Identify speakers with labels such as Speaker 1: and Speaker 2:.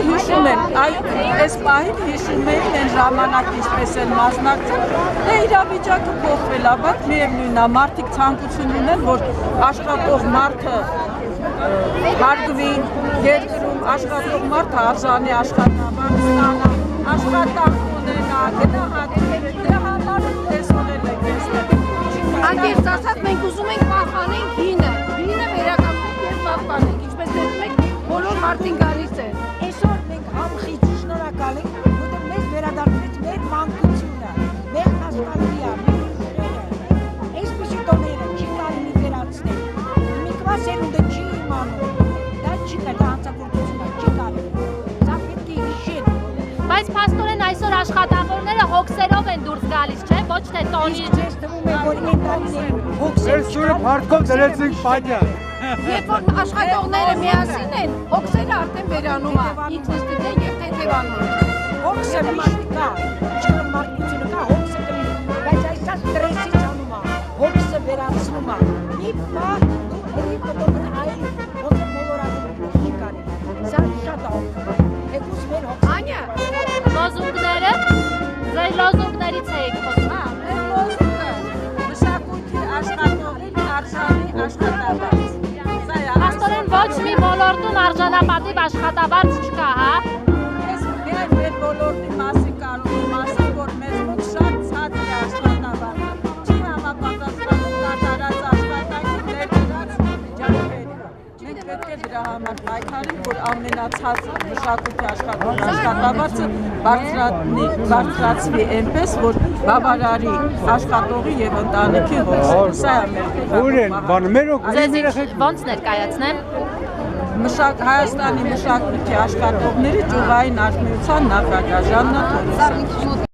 Speaker 1: հիշում են, այս պահին հիշում էին են ժամանակ ինչպես են մասնակցել, դե իրավիճակը փոխվել է, բայց միևնույն է, մարդիկ ցանկություն ունեն, որ աշխատող մարդը հարգվի երկրում, աշխատող մարդը արժանի աշխատավարձ ստանա, աշխատանք ունենա, գնահատվի, դրա համար տեսնել եք այստեղ։
Speaker 2: Անկեղծ ասած, մենք ուզում ենք պահպանենք հինը վերականգնենք եւ պահպանենք, ինչպես տեսնում եք, բոլոր մարդիկ գալիս են։
Speaker 3: Այսօր մենք համխիչ շնորհակալ ենք, որտեղ մեզ վերադարձրեց մեր մանկությունը, մեր հաստատիա, մեր ուժերը։ Այսպիսի տոները չի կարելի վերացնել։ Միկվա սերունդը չի իմանում, դա չի կա, դա հանցագործություն է, չի կարելի։ Սա պետք է հիշել։
Speaker 4: Բայց փաստորեն այսօր աշխատավորները հոգսերով են դուրս գալիս, չէ՞, ոչ թե տոնի։
Speaker 3: Ես թվում է, որ այն տարիներին հոգսեր
Speaker 5: Այս սուրը փառքով դրեցինք պանյա։
Speaker 2: Երբ որ աշխատողները միասին են, հոգսերը արդեն վերանում է, ինքնստիպ եւ թեթևանում։
Speaker 3: հոգսը միշտ կա, ինչքան մարդկությունը կա, հոգսը կլինի, բայց այսա ստրեսից անում է, հոգսը վերացնում է։ Մի պահ դու հետո այլ ոնց մոլորակում չի կարելի։ Սա շատ է հոգսը։ Թեկուզ մեր հոգսը։
Speaker 2: Անյա,
Speaker 4: Լոզունգները, ձեր լոզունգներից եք խոսում։
Speaker 1: Մեր լոզունգը մշակույթի աշխատողին արժանի աշխատավարձ։
Speaker 4: Փաստորեն ոչ մի ոլորտում արժանապատիվ աշխատավարձ չկա, հա։
Speaker 1: Ես միայն մեր ոլորտի մասին կարող ասեմ, որ մեզ մոտ շատ ցածր է աշխատավարձը։ Չի համապատասխանում կատարած աշխատանքի ներդրած ջանքերին։ Մենք պետք է դրա համար պայքարենք, որ ամենացածր մշակույթի աշխատավարձը բարձրացվի այնպես, որ բավարարի աշխատողի եւ ընտանիքի հոգսերը։ Սա է մեր
Speaker 5: Ուր են, բան, մեր
Speaker 4: Ձեզ ոնց ներկայացնեմ։
Speaker 1: Հայաստանի մշակույթի աշխատողների ճյուղային արտադրության նախագահ Ժաննա Թորոսյան։